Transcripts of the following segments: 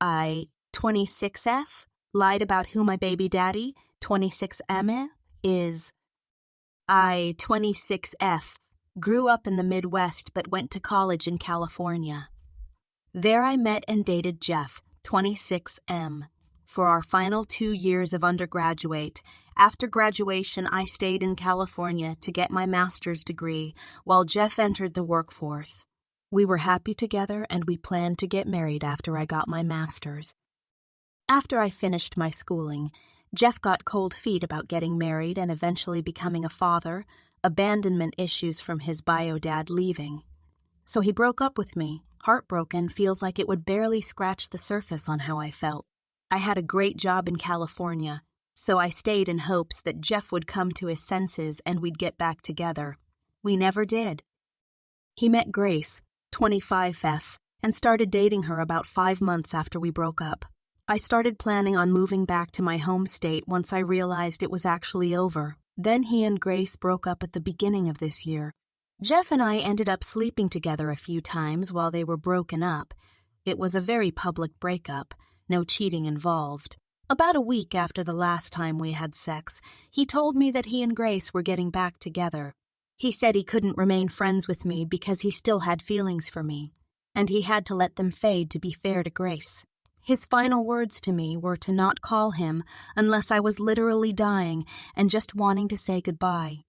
I, 26F, lied about who my baby daddy, 26M, is. I, 26F, grew up in the Midwest but went to college in California. There I met and dated Jeff, 26M. For our final 2 years of undergraduate, after graduation I stayed in California to get my master's degree while Jeff entered the workforce. We were happy together and we planned to get married after I got my master's. After I finished my schooling, Jeff got cold feet about getting married and eventually becoming a father, abandonment issues from his bio dad leaving. So he broke up with me. Heartbroken feels like it would barely scratch the surface on how I felt. I had a great job in California, so I stayed in hopes that Jeff would come to his senses and we'd get back together. We never did. He met Grace, 25F, and started dating her about 5 months after we broke up. I started planning on moving back to my home state once I realized it was actually over. Then he and Grace broke up at the beginning of this year. Jeff and I ended up sleeping together a few times while they were broken up. It was a very public breakup, no cheating involved. About a week after the last time we had sex, he told me that he and Grace were getting back together. He said he couldn't remain friends with me because he still had feelings for me, and he had to let them fade to be fair to Grace. His final words to me were to not call him unless I was literally dying and just wanting to say goodbye.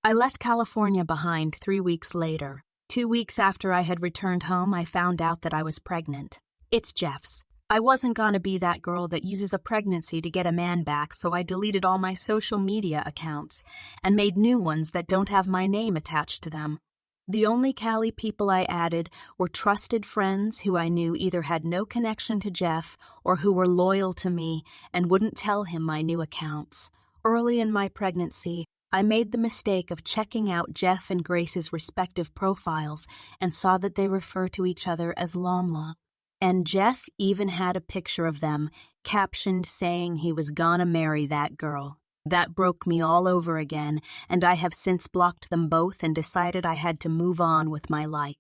I left California behind 3 weeks later. 2 weeks after I had returned home, I found out that I was pregnant. It's Jeff's. I wasn't gonna be that girl that uses a pregnancy to get a man back, so I deleted all my social media accounts and made new ones that don't have my name attached to them. The only Cali people I added were trusted friends who I knew either had no connection to Jeff or who were loyal to me and wouldn't tell him my new accounts. Early in my pregnancy, I made the mistake of checking out Jeff and Grace's respective profiles and saw that they refer to each other as Lomla. And Jeff even had a picture of them, captioned saying he was gonna marry that girl. That broke me all over again, and I have since blocked them both and decided I had to move on with my life.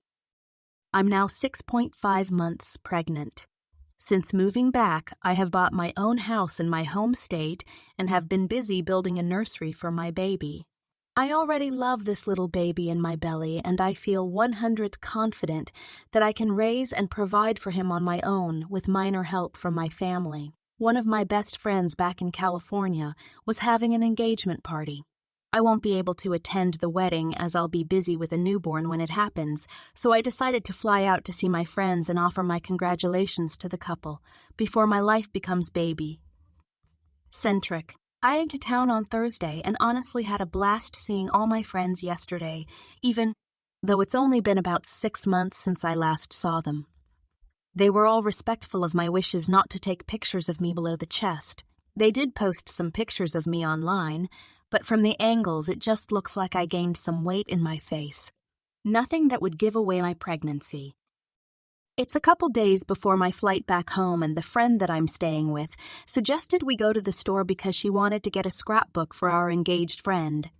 I'm now 6.5 months pregnant. Since moving back, I have bought my own house in my home state and have been busy building a nursery for my baby. I already love this little baby in my belly, and I feel 100% confident that I can raise and provide for him on my own with minor help from my family. One of my best friends back in California was having an engagement party. I won't be able to attend the wedding as I'll be busy with a newborn when it happens, so I decided to fly out to see my friends and offer my congratulations to the couple before my life becomes baby centric. I went to town on Thursday and honestly had a blast seeing all my friends yesterday, even though it's only been about 6 months since I last saw them. They were all respectful of my wishes not to take pictures of me below the chest. They did post some pictures of me online, but from the angles it just looks like I gained some weight in my face. Nothing that would give away my pregnancy. It's a couple days before my flight back home, and the friend that I'm staying with suggested we go to the store because she wanted to get a scrapbook for our engaged friend.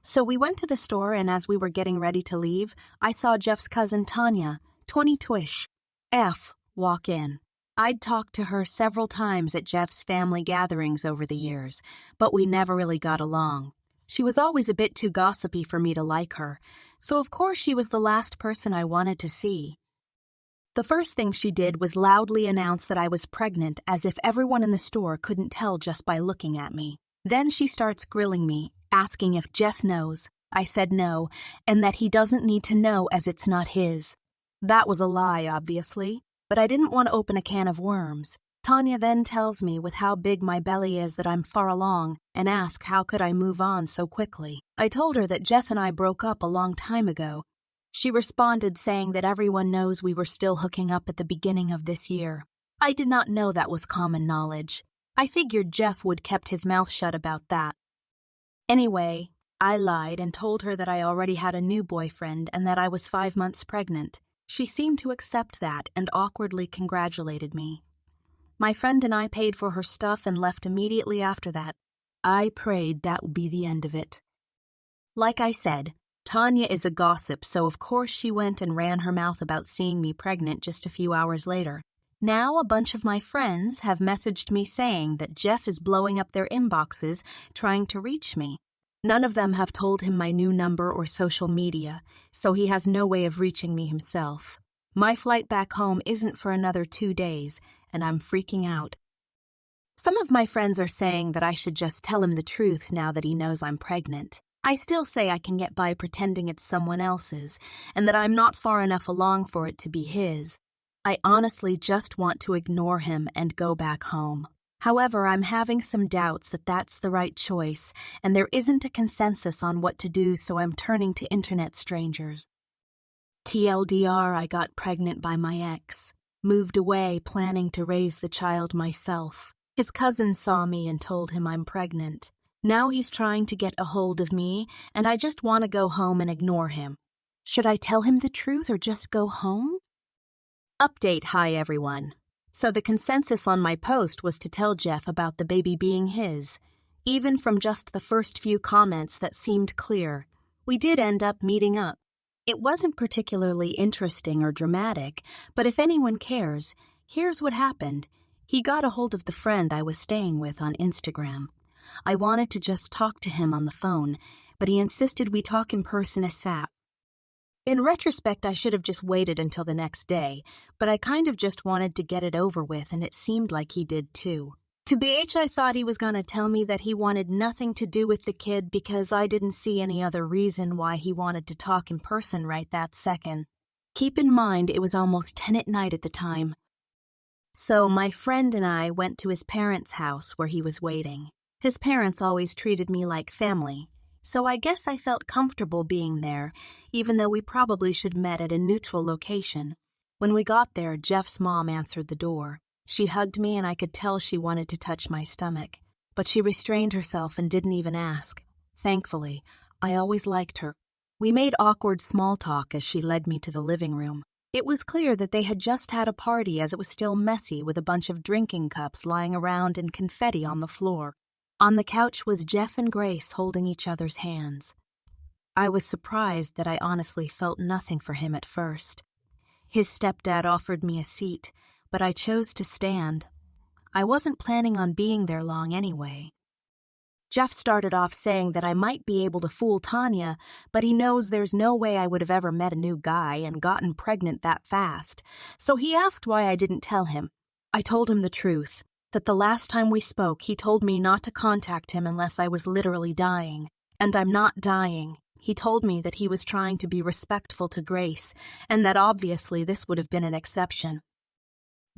So we went to the store, and as we were getting ready to leave, I saw Jeff's cousin Tanya, 22ish, F, walk in. I'd talked to her several times at Jeff's family gatherings over the years, but we never really got along. She was always a bit too gossipy for me to like her, so of course she was the last person I wanted to see. The first thing she did was loudly announce that I was pregnant, as if everyone in the store couldn't tell just by looking at me. Then she starts grilling me, asking if Jeff knows. I said no, and that he doesn't need to know as it's not his. That was a lie, obviously, but I didn't want to open a can of worms. Tanya then tells me with how big my belly is that I'm far along and asks how could I move on so quickly. I told her that Jeff and I broke up a long time ago. She responded saying that everyone knows we were still hooking up at the beginning of this year. I did not know that was common knowledge. I figured Jeff would kept his mouth shut about that. Anyway, I lied and told her that I already had a new boyfriend and that I was 5 months pregnant. She seemed to accept that and awkwardly congratulated me. My friend and I paid for her stuff and left immediately after that. I prayed that would be the end of it. Like I said, Tanya is a gossip, so of course she went and ran her mouth about seeing me pregnant just a few hours later. Now a bunch of my friends have messaged me saying that Jeff is blowing up their inboxes trying to reach me. None of them have told him my new number or social media, so he has no way of reaching me himself. My flight back home isn't for another 2 days, and I'm freaking out. Some of my friends are saying that I should just tell him the truth now that he knows I'm pregnant. I still say I can get by pretending it's someone else's, and that I'm not far enough along for it to be his. I honestly just want to ignore him and go back home. However, I'm having some doubts that that's the right choice, and there isn't a consensus on what to do, so I'm turning to internet strangers. TLDR, I got pregnant by my ex. Moved away, planning to raise the child myself. His cousin saw me and told him I'm pregnant. Now he's trying to get a hold of me, and I just want to go home and ignore him. Should I tell him the truth or just go home? Update, hi everyone. So the consensus on my post was to tell Jeff about the baby being his. Even from just the first few comments that seemed clear, we did end up meeting up. It wasn't particularly interesting or dramatic, but if anyone cares, here's what happened. He got a hold of the friend I was staying with on Instagram. I wanted to just talk to him on the phone, but he insisted we talk in person ASAP. In retrospect, I should have just waited until the next day, but I kind of just wanted to get it over with, and it seemed like he did too. To BH, I thought he was going to tell me that he wanted nothing to do with the kid because I didn't see any other reason why he wanted to talk in person right that second. Keep in mind, it was almost 10 at night at the time. So my friend and I went to his parents' house where he was waiting. His parents always treated me like family, so I guess I felt comfortable being there, even though we probably should met at a neutral location. When we got there, Jeff's mom answered the door. She hugged me and I could tell she wanted to touch my stomach, but she restrained herself and didn't even ask. Thankfully, I always liked her. We made awkward small talk as she led me to the living room. It was clear that they had just had a party as it was still messy with a bunch of drinking cups lying around and confetti on the floor. On the couch was Jeff and Grace holding each other's hands. I was surprised that I honestly felt nothing for him at first. His stepdad offered me a seat, but I chose to stand. I wasn't planning on being there long anyway. Jeff started off saying that I might be able to fool Tanya, but he knows there's no way I would have ever met a new guy and gotten pregnant that fast, so he asked why I didn't tell him. I told him the truth, that the last time we spoke he told me not to contact him unless I was literally dying, and I'm not dying. He told me that he was trying to be respectful to Grace, and that obviously this would have been an exception.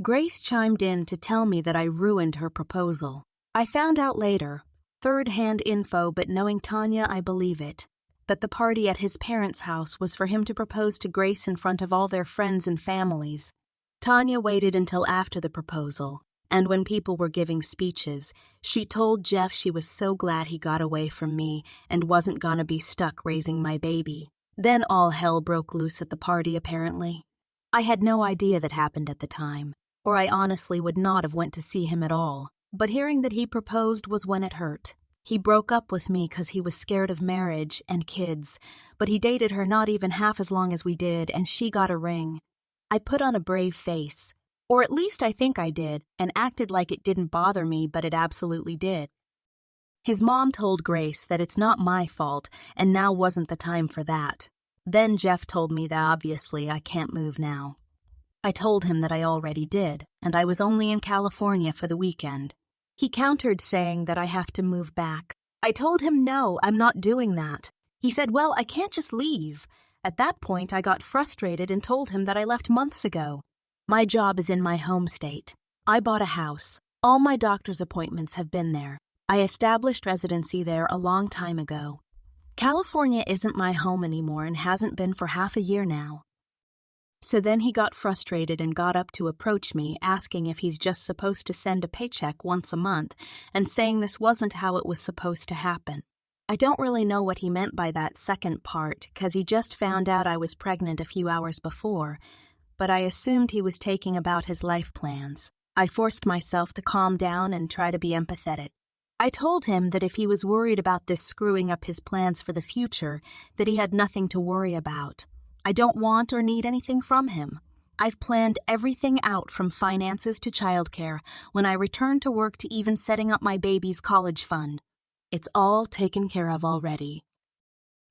Grace chimed in to tell me that I ruined her proposal. I found out later, third-hand info, but knowing Tanya, I believe it, that the party at his parents' house was for him to propose to Grace in front of all their friends and families. Tanya waited until after the proposal, and when people were giving speeches, she told Jeff she was so glad he got away from me and wasn't gonna be stuck raising my baby. Then all hell broke loose at the party, apparently. I had no idea that happened at the time, or I honestly would not have went to see him at all. But hearing that he proposed was when it hurt. He broke up with me because he was scared of marriage and kids, but he dated her not even half as long as we did, and she got a ring. I put on a brave face, or at least I think I did, and acted like it didn't bother me, but it absolutely did. His mom told Grace that it's not my fault, and now wasn't the time for that. Then Jeff told me that obviously I can't move now. I told him that I already did, and I was only in California for the weekend. He countered saying that I have to move back. I told him no, I'm not doing that. He said, well, I can't just leave. At that point, I got frustrated and told him that I left months ago. My job is in my home state. I bought a house. All my doctor's appointments have been there. I established residency there a long time ago. California isn't my home anymore and hasn't been for half a year now. So then he got frustrated and got up to approach me, asking if he's just supposed to send a paycheck once a month and saying this wasn't how it was supposed to happen. I don't really know what he meant by that second part, because he just found out I was pregnant a few hours before, but I assumed he was taking about his life plans. I forced myself to calm down and try to be empathetic. I told him that if he was worried about this screwing up his plans for the future, that he had nothing to worry about. I don't want or need anything from him. I've planned everything out from finances to childcare, when I return to work to even setting up my baby's college fund. It's all taken care of already."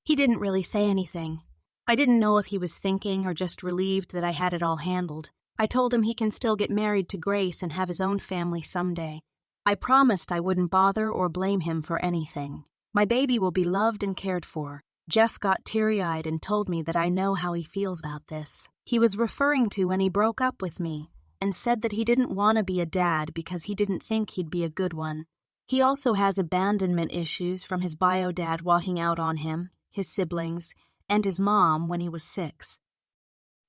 He didn't really say anything. I didn't know if he was thinking or just relieved that I had it all handled. I told him he can still get married to Grace and have his own family someday. I promised I wouldn't bother or blame him for anything. My baby will be loved and cared for. Jeff got teary-eyed and told me that I know how he feels about this. He was referring to when he broke up with me and said that he didn't want to be a dad because he didn't think he'd be a good one. He also has abandonment issues from his bio dad walking out on him, his siblings, and his mom when he was 6.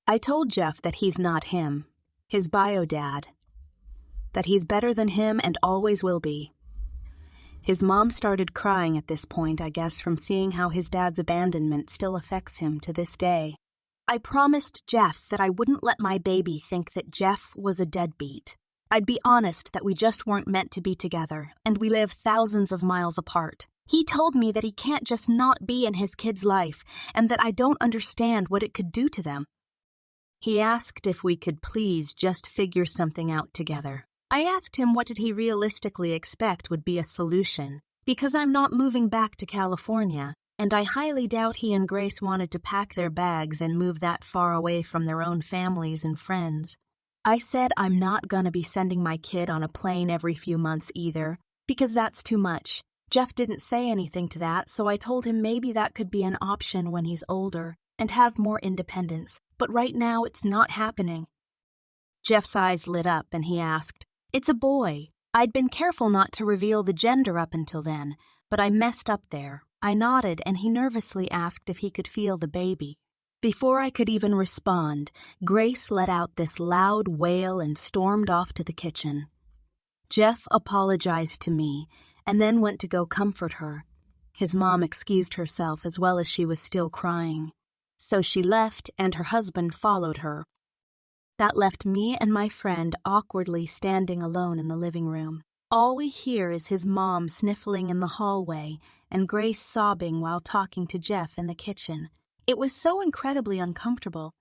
I told Jeff that he's not him, his bio dad, that he's better than him and always will be. His mom started crying at this point, I guess, from seeing how his dad's abandonment still affects him to this day. I promised Jeff that I wouldn't let my baby think that Jeff was a deadbeat. I'd be honest that we just weren't meant to be together, and we live thousands of miles apart. He told me that he can't just not be in his kid's life, and that I don't understand what it could do to them. He asked if we could please just figure something out together. I asked him what did he realistically expect would be a solution, because I'm not moving back to California, and I highly doubt he and Grace wanted to pack their bags and move that far away from their own families and friends. I said I'm not gonna be sending my kid on a plane every few months either, because that's too much. Jeff didn't say anything to that, so I told him maybe that could be an option when he's older and has more independence, but right now it's not happening. Jeff's eyes lit up and he asked, "It's a boy." I'd been careful not to reveal the gender up until then, but I messed up there. I nodded and he nervously asked if he could feel the baby. Before I could even respond, Grace let out this loud wail and stormed off to the kitchen. Jeff apologized to me and then went to go comfort her. His mom excused herself as well as she was still crying. So she left and her husband followed her. That left me and my friend awkwardly standing alone in the living room. All we hear is his mom sniffling in the hallway and Grace sobbing while talking to Jeff in the kitchen. It was so incredibly uncomfortable,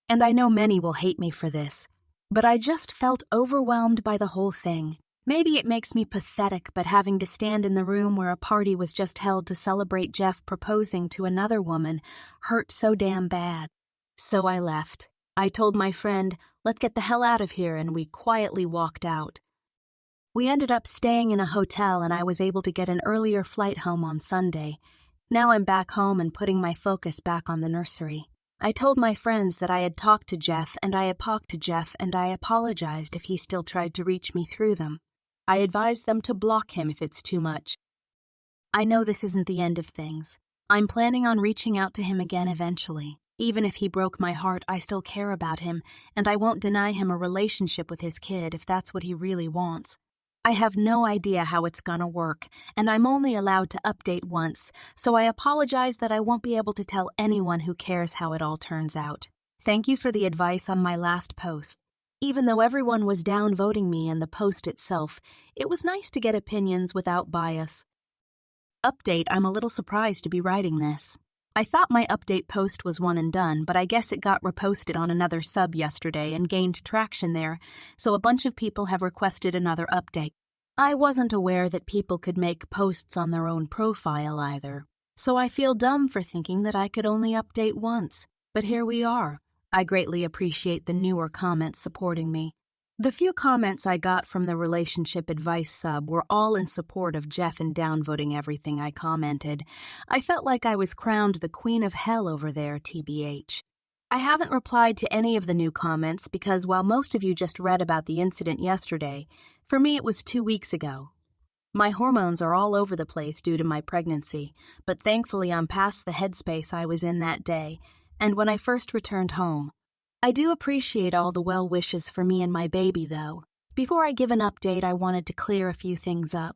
and I know many will hate me for this, but I just felt overwhelmed by the whole thing. Maybe it makes me pathetic, but having to stand in the room where a party was just held to celebrate Jeff proposing to another woman hurt so damn bad. So I left. I told my friend, "Let's get the hell out of here," and we quietly walked out. We ended up staying in a hotel and I was able to get an earlier flight home on Sunday. Now I'm back home and putting my focus back on the nursery. I told my friends that I had talked to Jeff and I apologized if he still tried to reach me through them. I advised them to block him if it's too much. I know this isn't the end of things. I'm planning on reaching out to him again eventually. Even if he broke my heart, I still care about him, and I won't deny him a relationship with his kid if that's what he really wants. I have no idea how it's gonna work, and I'm only allowed to update once, so I apologize that I won't be able to tell anyone who cares how it all turns out. Thank you for the advice on my last post. Even though everyone was downvoting me and the post itself, it was nice to get opinions without bias. Update, I'm a little surprised to be writing this. I thought my update post was one and done, but I guess it got reposted on another sub yesterday and gained traction there, so a bunch of people have requested another update. I wasn't aware that people could make posts on their own profile either, so I feel dumb for thinking that I could only update once. But here we are. I greatly appreciate the newer comments supporting me. The few comments I got from the relationship advice sub were all in support of Jeff and downvoting everything I commented. I felt like I was crowned the queen of hell over there, TBH. I haven't replied to any of the new comments because while most of you just read about the incident yesterday, for me it was 2 weeks ago. My hormones are all over the place due to my pregnancy, but thankfully I'm past the headspace I was in that day, and when I first returned home. I do appreciate all the well wishes for me and my baby, though. Before I give an update, I wanted to clear a few things up.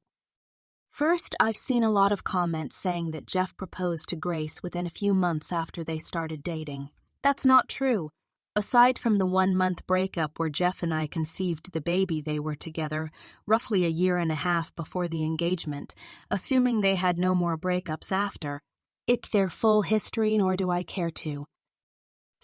First, I've seen a lot of comments saying that Jeff proposed to Grace within a few months after they started dating. That's not true. Aside from the 1-month breakup where Jeff and I conceived the baby, they were together roughly a year and a half before the engagement, assuming they had no more breakups after. It's their full history, nor do I care to.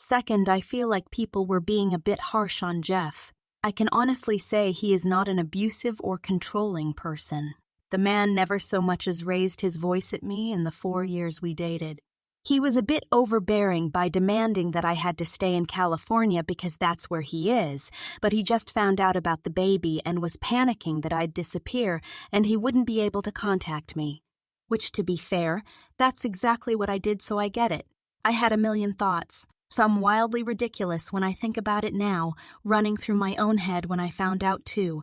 Second, I feel like people were being a bit harsh on Jeff. I can honestly say he is not an abusive or controlling person. The man never so much as raised his voice at me in the 4 years we dated. He was a bit overbearing by demanding that I had to stay in California because that's where he is, but he just found out about the baby and was panicking that I'd disappear and he wouldn't be able to contact me. Which, to be fair, that's exactly what I did, so I get it. I had a million thoughts, some wildly ridiculous when I think about it now, running through my own head when I found out too.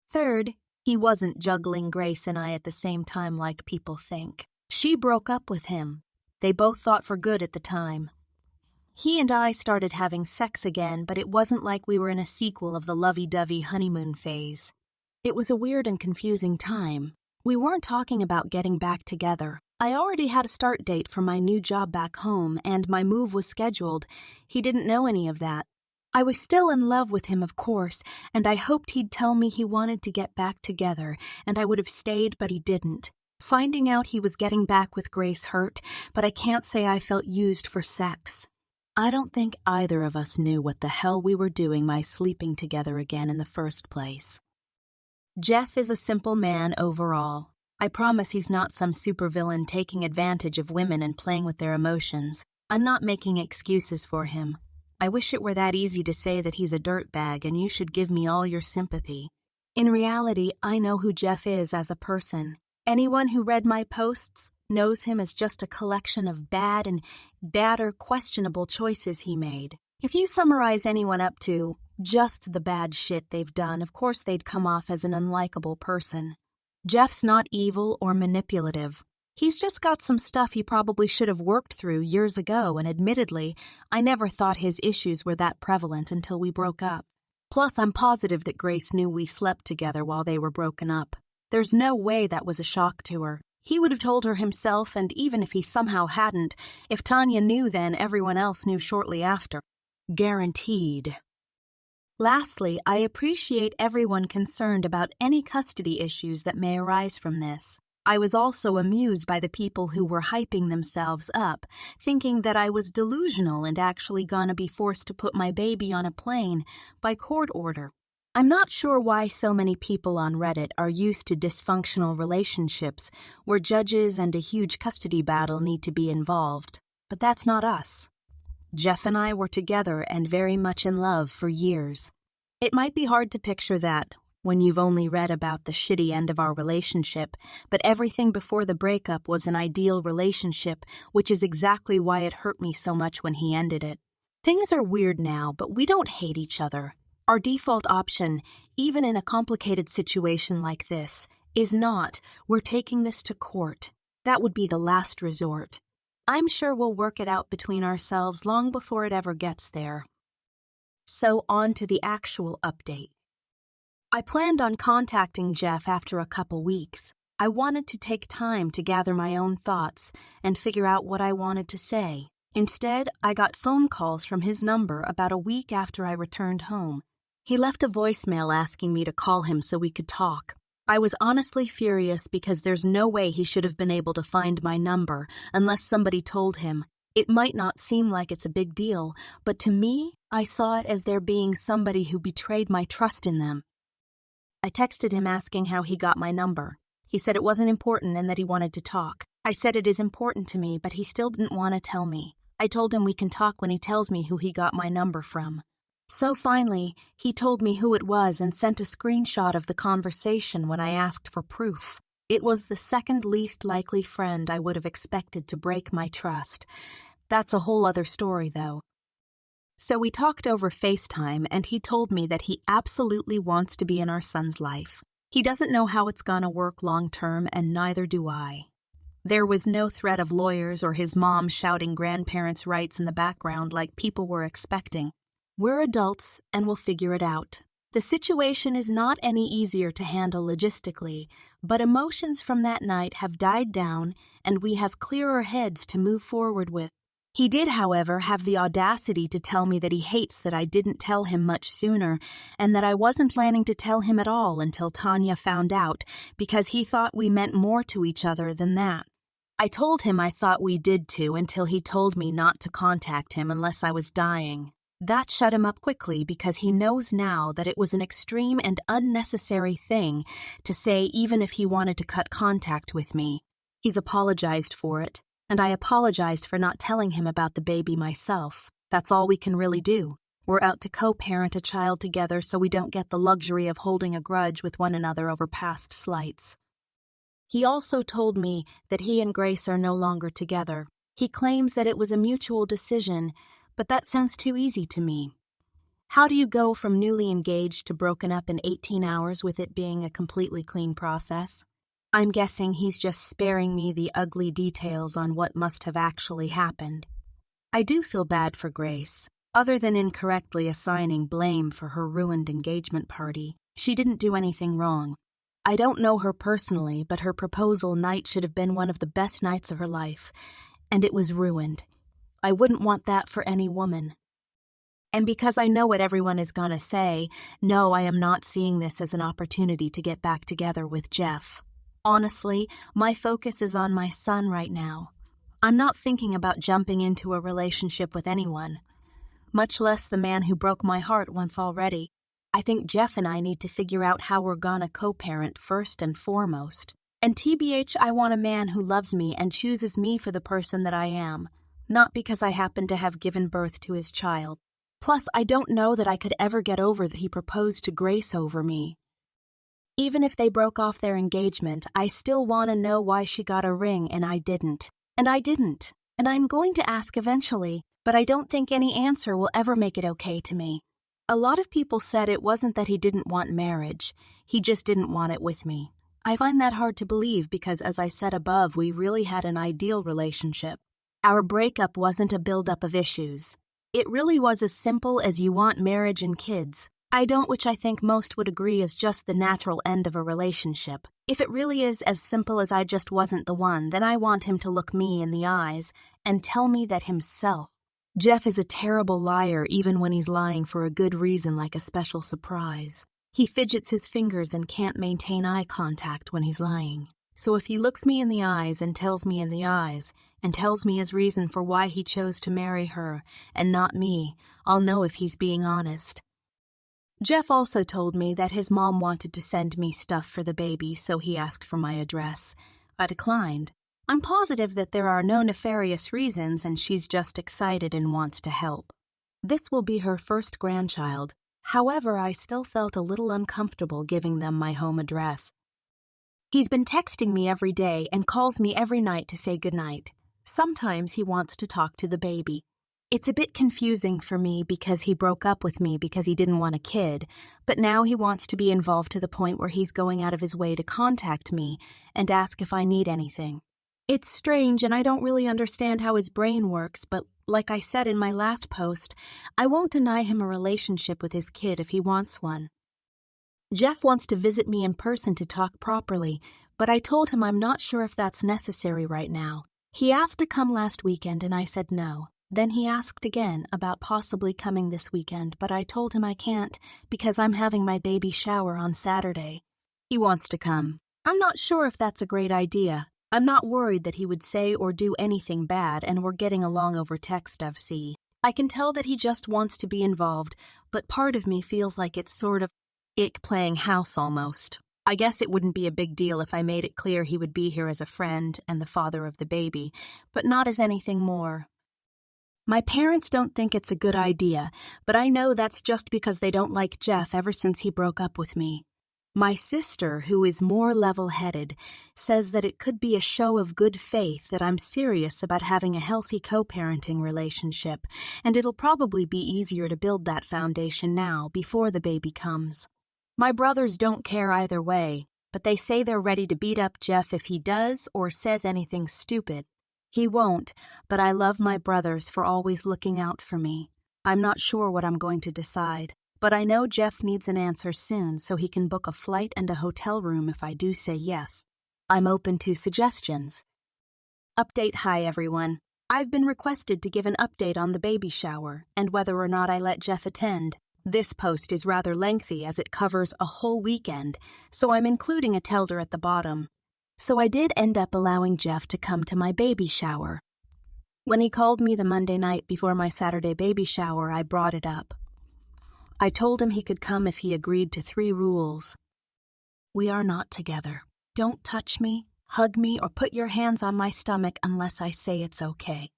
Third, he wasn't juggling Grace and I at the same time like people think. She broke up with him. They both thought for good at the time. He and I started having sex again, but it wasn't like we were in a sequel of the lovey-dovey honeymoon phase. It was a weird and confusing time. We weren't talking about getting back together. I already had a start date for my new job back home, and my move was scheduled. He didn't know any of that. I was still in love with him, of course, and I hoped he'd tell me he wanted to get back together, and I would have stayed, but he didn't. Finding out he was getting back with Grace hurt, but I can't say I felt used for sex. I don't think either of us knew what the hell we were doing by sleeping together again in the first place. Jeff is a simple man overall. I promise he's not some supervillain taking advantage of women and playing with their emotions. I'm not making excuses for him. I wish it were that easy to say that he's a dirtbag and you should give me all your sympathy. In reality, I know who Jeff is as a person. Anyone who read my posts knows him as just a collection of bad or questionable choices he made. If you summarize anyone up to just the bad shit they've done, of course they'd come off as an unlikable person. Jeff's not evil or manipulative. He's just got some stuff he probably should have worked through years ago, and admittedly, I never thought his issues were that prevalent until we broke up. Plus, I'm positive that Grace knew we slept together while they were broken up. There's no way that was a shock to her. He would have told her himself, and even if he somehow hadn't, if Tanya knew then, everyone else knew shortly after. Guaranteed. Lastly, I appreciate everyone concerned about any custody issues that may arise from this. I was also amused by the people who were hyping themselves up, thinking that I was delusional and actually gonna be forced to put my baby on a plane by court order. I'm not sure why so many people on Reddit are used to dysfunctional relationships where judges and a huge custody battle need to be involved, but that's not us. Jeff and I were together and very much in love for years. It might be hard to picture that when you've only read about the shitty end of our relationship, but everything before the breakup was an ideal relationship, which is exactly why it hurt me so much when he ended it. Things are weird now, but we don't hate each other. Our default option, even in a complicated situation like this, is not, we're taking this to court. That would be the last resort. I'm sure we'll work it out between ourselves long before it ever gets there. So on to the actual update. I planned on contacting Jeff after a couple weeks. I wanted to take time to gather my own thoughts and figure out what I wanted to say. Instead, I got phone calls from his number about a week after I returned home. He left a voicemail asking me to call him so we could talk. I was honestly furious because there's no way he should have been able to find my number unless somebody told him. It might not seem like it's a big deal, but to me, I saw it as there being somebody who betrayed my trust in them. I texted him asking how he got my number. He said it wasn't important and that he wanted to talk. I said it is important to me, but he still didn't want to tell me. I told him we can talk when he tells me who he got my number from. So finally, he told me who it was and sent a screenshot of the conversation when I asked for proof. It was the second least likely friend I would have expected to break my trust. That's a whole other story, though. So we talked over FaceTime, and he told me that he absolutely wants to be in our son's life. He doesn't know how it's gonna work long term, and neither do I. There was no threat of lawyers or his mom shouting grandparents' rights in the background like people were expecting. We're adults, and we'll figure it out. The situation is not any easier to handle logistically, but emotions from that night have died down, and we have clearer heads to move forward with. He did, however, have the audacity to tell me that he hates that I didn't tell him much sooner, and that I wasn't planning to tell him at all until Tanya found out, because he thought we meant more to each other than that. I told him I thought we did too until he told me not to contact him unless I was dying. That shut him up quickly because he knows now that it was an extreme and unnecessary thing to say even if he wanted to cut contact with me. He's apologized for it, and I apologized for not telling him about the baby myself. That's all we can really do. We're out to co-parent a child together so we don't get the luxury of holding a grudge with one another over past slights. He also told me that he and Grace are no longer together. He claims that it was a mutual decision, but that sounds too easy to me. How do you go from newly engaged to broken up in 18 hours with it being a completely clean process? I'm guessing he's just sparing me the ugly details on what must have actually happened. I do feel bad for Grace. Other than incorrectly assigning blame for her ruined engagement party, she didn't do anything wrong. I don't know her personally, but her proposal night should have been one of the best nights of her life, and it was ruined. I wouldn't want that for any woman. And because I know what everyone is gonna say, no, I am not seeing this as an opportunity to get back together with Jeff. Honestly, my focus is on my son right now. I'm not thinking about jumping into a relationship with anyone, much less the man who broke my heart once already. I think Jeff and I need to figure out how we're gonna co-parent first and foremost. And TBH, I want a man who loves me and chooses me for the person that I am, not because I happen to have given birth to his child. Plus, I don't know that I could ever get over that he proposed to Grace over me. Even if they broke off their engagement, I still want to know why she got a ring and I didn't. And I'm going to ask eventually, but I don't think any answer will ever make it okay to me. A lot of people said it wasn't that he didn't want marriage, he just didn't want it with me. I find that hard to believe because, as I said above, we really had an ideal relationship. Our breakup wasn't a buildup of issues. It really was as simple as you want marriage and kids. I don't, which I think most would agree is just the natural end of a relationship. If it really is as simple as I just wasn't the one, then I want him to look me in the eyes and tell me that himself. Jeff is a terrible liar even when he's lying for a good reason like a special surprise. He fidgets his fingers and can't maintain eye contact when he's lying. So if he looks me in the eyes and tells me in the eyes, and tells me his reason for why he chose to marry her and not me, I'll know if he's being honest. Jeff also told me that his mom wanted to send me stuff for the baby, so he asked for my address. I declined. I'm positive that there are no nefarious reasons and she's just excited and wants to help. This will be her first grandchild. However, I still felt a little uncomfortable giving them my home address. He's been texting me every day and calls me every night to say goodnight. Sometimes he wants to talk to the baby. It's a bit confusing for me because he broke up with me because he didn't want a kid, but now he wants to be involved to the point where he's going out of his way to contact me and ask if I need anything. It's strange and I don't really understand how his brain works, but like I said in my last post, I won't deny him a relationship with his kid if he wants one. Jeff wants to visit me in person to talk properly, but I told him I'm not sure if that's necessary right now. He asked to come last weekend and I said no. Then he asked again about possibly coming this weekend, but I told him I can't because I'm having my baby shower on Saturday. He wants to come. I'm not sure if that's a great idea. I'm not worried that he would say or do anything bad, and we're getting along over text FC. I can tell that he just wants to be involved, but part of me feels like it's sort of ick playing house almost. I guess it wouldn't be a big deal if I made it clear he would be here as a friend and the father of the baby, but not as anything more. My parents don't think it's a good idea, but I know that's just because they don't like Jeff ever since he broke up with me. My sister, who is more level-headed, says that it could be a show of good faith that I'm serious about having a healthy co-parenting relationship, and it'll probably be easier to build that foundation now before the baby comes. My brothers don't care either way, but they say they're ready to beat up Jeff if he does or says anything stupid. He won't, but I love my brothers for always looking out for me. I'm not sure what I'm going to decide, but I know Jeff needs an answer soon so he can book a flight and a hotel room if I do say yes. I'm open to suggestions. Update. Hi everyone. I've been requested to give an update on the baby shower and whether or not I let Jeff attend. This post is rather lengthy as it covers a whole weekend, so I'm including a telder at the bottom. So I did end up allowing Jeff to come to my baby shower. When he called me the Monday night before my Saturday baby shower, I brought it up. I told him he could come if he agreed to 3 rules. We are not together. Don't touch me, hug me, or put your hands on my stomach unless I say it's okay.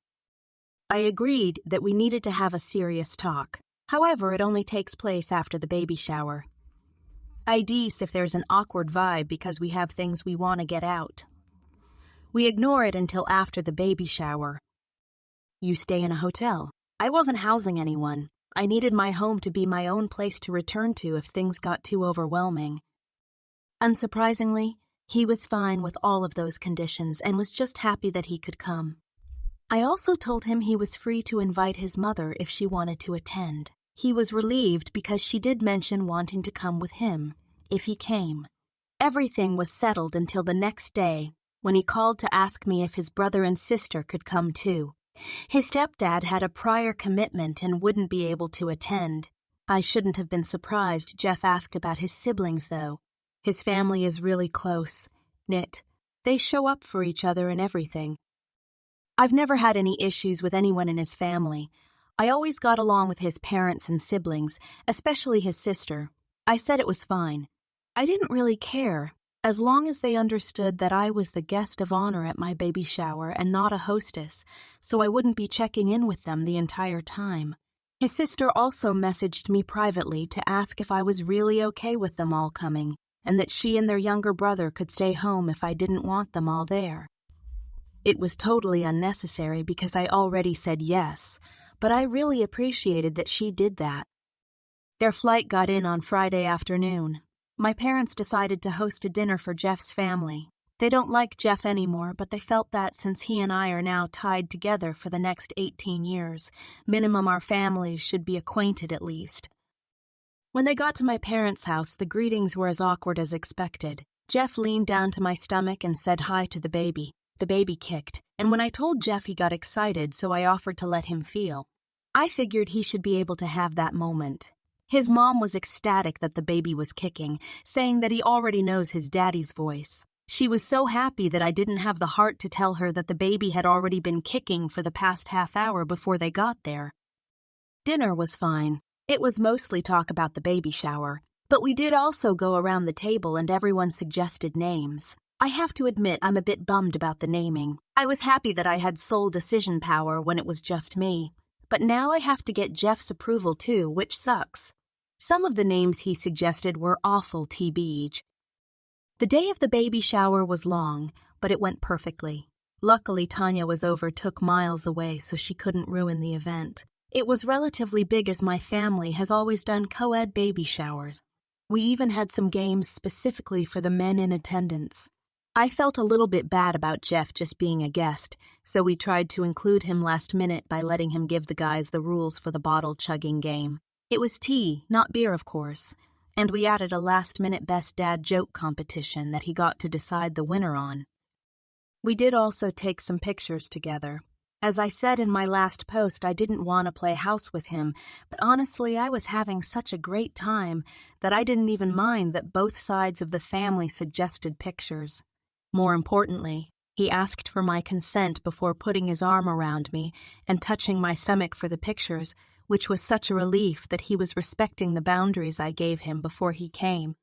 I agreed that we needed to have a serious talk. However, it only takes place after the baby shower. I deece if there's an awkward vibe because we have things we want to get out. We ignore it until after the baby shower. You stay in a hotel. I wasn't housing anyone. I needed my home to be my own place to return to if things got too overwhelming. Unsurprisingly, he was fine with all of those conditions and was just happy that he could come. I also told him he was free to invite his mother if she wanted to attend. He was relieved because she did mention wanting to come with him, if he came. Everything was settled until the next day, when he called to ask me if his brother and sister could come too. His stepdad had a prior commitment and wouldn't be able to attend. I shouldn't have been surprised Jeff asked about his siblings, though. His family is really close-knit. They show up for each other and everything. I've never had any issues with anyone in his family. I always got along with his parents and siblings, especially his sister. I said it was fine. I didn't really care, as long as they understood that I was the guest of honor at my baby shower and not a hostess, so I wouldn't be checking in with them the entire time. His sister also messaged me privately to ask if I was really okay with them all coming, and that she and their younger brother could stay home if I didn't want them all there. It was totally unnecessary because I already said yes, but I really appreciated that she did that. Their flight got in on Friday afternoon. My parents decided to host a dinner for Jeff's family. They don't like Jeff anymore, but they felt that since he and I are now tied together for the next 18 years, minimum our families should be acquainted at least. When they got to my parents' house, the greetings were as awkward as expected. Jeff leaned down to my stomach and said hi to the baby. The baby kicked, and when I told Jeff, he got excited, so I offered to let him feel. I figured he should be able to have that moment. His mom was ecstatic that the baby was kicking, saying that he already knows his daddy's voice. She was so happy that I didn't have the heart to tell her that the baby had already been kicking for the past half hour before they got there. Dinner was fine. It was mostly talk about the baby shower, but we did also go around the table and everyone suggested names. I have to admit I'm a bit bummed about the naming. I was happy that I had sole decision power when it was just me. But now I have to get Jeff's approval too, which sucks. Some of the names he suggested were awful TBH. The day of the baby shower was long, but it went perfectly. Luckily, Tanya took miles away, so she couldn't ruin the event. It was relatively big as my family has always done co-ed baby showers. We even had some games specifically for the men in attendance. I felt a little bit bad about Jeff just being a guest, so we tried to include him last minute by letting him give the guys the rules for the bottle chugging game. It was tea, not beer, of course, and we added a last-minute best dad joke competition that he got to decide the winner on. We did also take some pictures together. As I said in my last post, I didn't want to play house with him, but honestly, I was having such a great time that I didn't even mind that both sides of the family suggested pictures. More importantly, he asked for my consent before putting his arm around me and touching my stomach for the pictures, which was such a relief that he was respecting the boundaries I gave him before he came.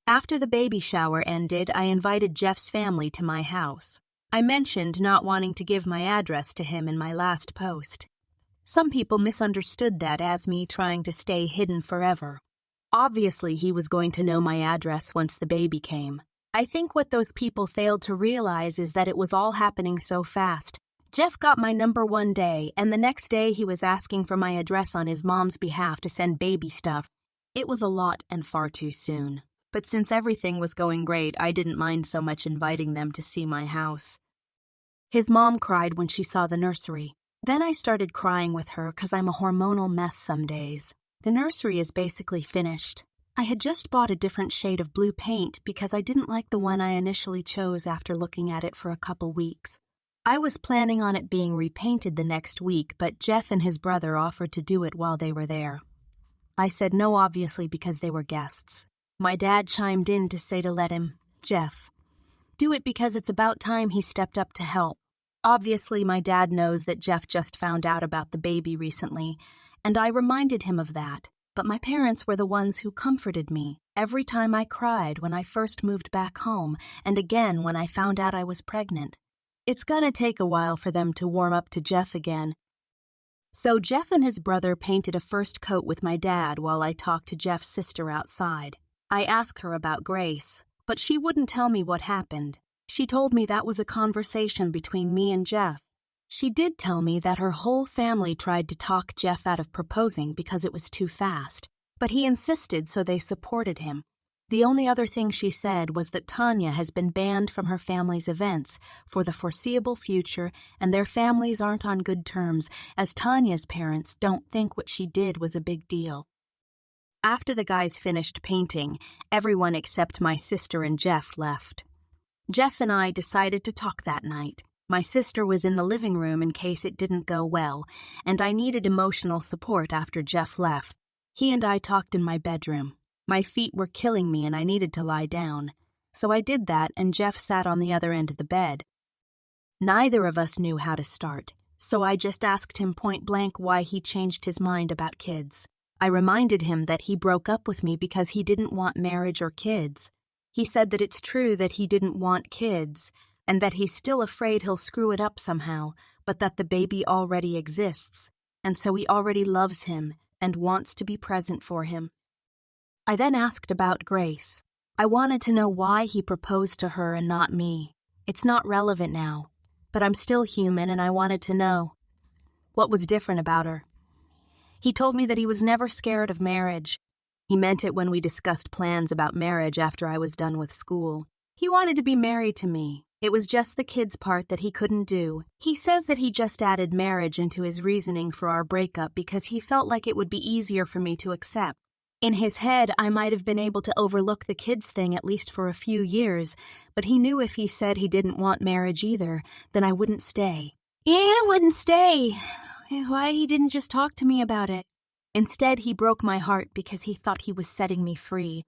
After the baby shower ended, I invited Jeff's family to my house. I mentioned not wanting to give my address to him in my last post. Some people misunderstood that as me trying to stay hidden forever. Obviously, he was going to know my address once the baby came. I think what those people failed to realize is that it was all happening so fast. Jeff got my number one day, and the next day he was asking for my address on his mom's behalf to send baby stuff. It was a lot and far too soon. But since everything was going great, I didn't mind so much inviting them to see my house. His mom cried when she saw the nursery. Then I started crying with her because I'm a hormonal mess some days. The nursery is basically finished. I had just bought a different shade of blue paint because I didn't like the one I initially chose after looking at it for a couple weeks. I was planning on it being repainted the next week, but Jeff and his brother offered to do it while they were there. I said no, obviously, because they were guests. My dad chimed in to say to let him, Jeff, do it because it's about time he stepped up to help. Obviously, my dad knows that Jeff just found out about the baby recently, and I reminded him of that, but my parents were the ones who comforted me every time I cried when I first moved back home, and again when I found out I was pregnant. It's gonna take a while for them to warm up to Jeff again. So Jeff and his brother painted a first coat with my dad while I talked to Jeff's sister outside. I asked her about Grace, but she wouldn't tell me what happened. She told me that was a conversation between me and Jeff. She did tell me that her whole family tried to talk Jeff out of proposing because it was too fast, but he insisted, so they supported him. The only other thing she said was that Tanya has been banned from her family's events for the foreseeable future, and their families aren't on good terms, as Tanya's parents don't think what she did was a big deal. After the guys finished painting, everyone except my sister and Jeff left. Jeff and I decided to talk that night. My sister was in the living room in case it didn't go well, and I needed emotional support after Jeff left. He and I talked in my bedroom. My feet were killing me and I needed to lie down. So I did that, and Jeff sat on the other end of the bed. Neither of us knew how to start, so I just asked him point blank why he changed his mind about kids. I reminded him that he broke up with me because he didn't want marriage or kids. He said that it's true that he didn't want kids, and that he's still afraid he'll screw it up somehow, but that the baby already exists, and so he already loves him and wants to be present for him. I then asked about Grace. I wanted to know why he proposed to her and not me. It's not relevant now, but I'm still human and I wanted to know. What was different about her? He told me that he was never scared of marriage. He meant it when we discussed plans about marriage after I was done with school. He wanted to be married to me. It was just the kids part that he couldn't do. He says that he just added marriage into his reasoning for our breakup because he felt like it would be easier for me to accept. In his head, I might have been able to overlook the kids thing at least for a few years, but he knew if he said he didn't want marriage either, then I wouldn't stay. Yeah, I wouldn't stay. Why he didn't just talk to me about it? Instead, he broke my heart because he thought he was setting me free.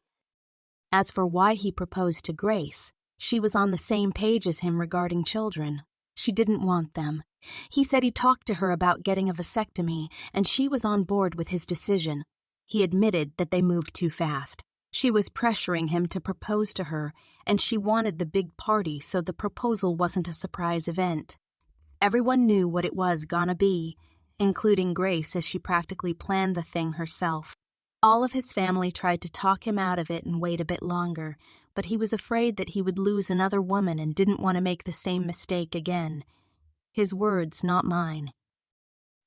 As for why he proposed to Grace, she was on the same page as him regarding children. She didn't want them. He said he talked to her about getting a vasectomy, and she was on board with his decision. He admitted that they moved too fast. She was pressuring him to propose to her, and she wanted the big party, so the proposal wasn't a surprise event. Everyone knew what it was gonna be, including Grace, as she practically planned the thing herself. All of his family tried to talk him out of it and wait a bit longer, but he was afraid that he would lose another woman and didn't want to make the same mistake again. His words, not mine.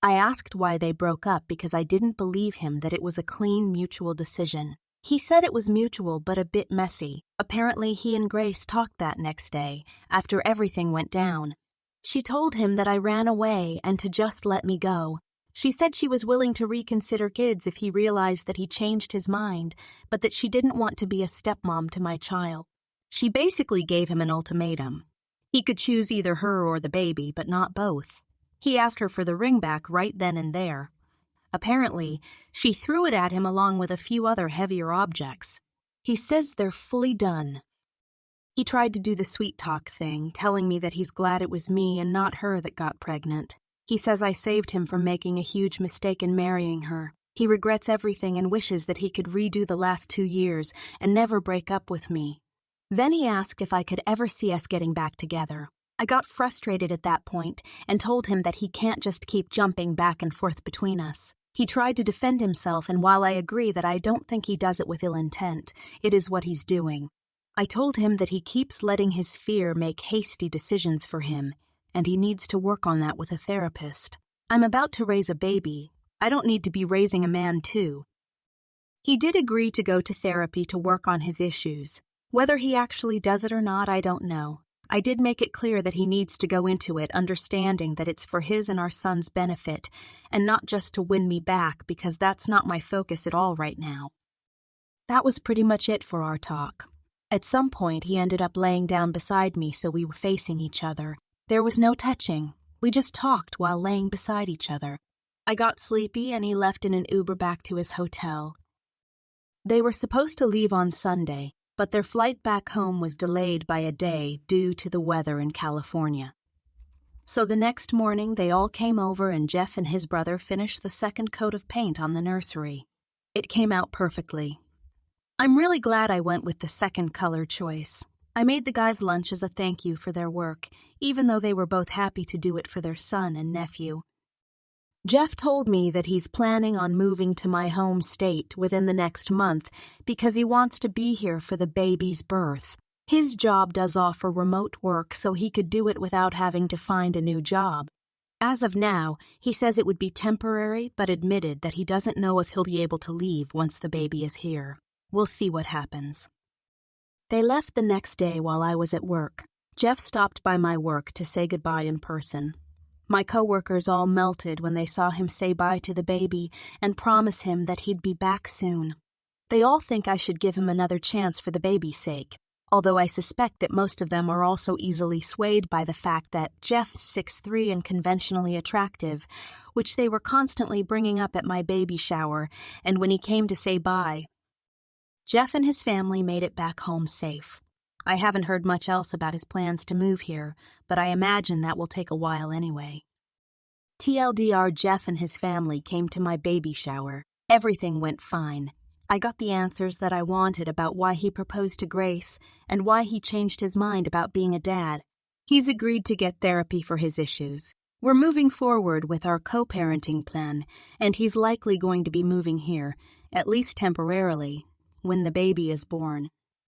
I asked why they broke up because I didn't believe him that it was a clean, mutual decision. He said it was mutual but a bit messy. Apparently he and Grace talked that next day, after everything went down. She told him that I ran away and to just let me go. She said she was willing to reconsider kids if he realized that he changed his mind, but that she didn't want to be a stepmom to my child. She basically gave him an ultimatum. He could choose either her or the baby, but not both. He asked her for the ring back right then and there. Apparently, she threw it at him along with a few other heavier objects. He says they're fully done. He tried to do the sweet talk thing, telling me that he's glad it was me and not her that got pregnant. He says I saved him from making a huge mistake in marrying her. He regrets everything and wishes that he could redo the last 2 years and never break up with me. Then he asked if I could ever see us getting back together. I got frustrated at that point and told him that he can't just keep jumping back and forth between us. He tried to defend himself, and while I agree that I don't think he does it with ill intent, it is what he's doing. I told him that he keeps letting his fear make hasty decisions for him, and he needs to work on that with a therapist. I'm about to raise a baby. I don't need to be raising a man too. He did agree to go to therapy to work on his issues. Whether he actually does it or not, I don't know. I did make it clear that he needs to go into it understanding that it's for his and our son's benefit, and not just to win me back, because that's not my focus at all right now. That was pretty much it for our talk. At some point, he ended up laying down beside me so we were facing each other. There was no touching. We just talked while laying beside each other. I got sleepy and he left in an Uber back to his hotel. They were supposed to leave on Sunday, but their flight back home was delayed by a day due to the weather in California. So the next morning, they all came over and Jeff and his brother finished the second coat of paint on the nursery. It came out perfectly. I'm really glad I went with the second color choice. I made the guys lunch as a thank you for their work, even though they were both happy to do it for their son and nephew. Jeff told me that he's planning on moving to my home state within the next month because he wants to be here for the baby's birth. His job does offer remote work, so he could do it without having to find a new job. As of now, he says it would be temporary, but admitted that he doesn't know if he'll be able to leave once the baby is here. We'll see what happens. They left the next day while I was at work. Jeff stopped by my work to say goodbye in person. My coworkers all melted when they saw him say bye to the baby and promise him that he'd be back soon. They all think I should give him another chance for the baby's sake, although I suspect that most of them are also easily swayed by the fact that Jeff's 6'3" and conventionally attractive, which they were constantly bringing up at my baby shower and when he came to say bye. Jeff and his family made it back home safe. I haven't heard much else about his plans to move here, but I imagine that will take a while anyway. TLDR, Jeff and his family came to my baby shower. Everything went fine. I got the answers that I wanted about why he proposed to Grace and why he changed his mind about being a dad. He's agreed to get therapy for his issues. We're moving forward with our co-parenting plan, and he's likely going to be moving here, at least temporarily, when the baby is born.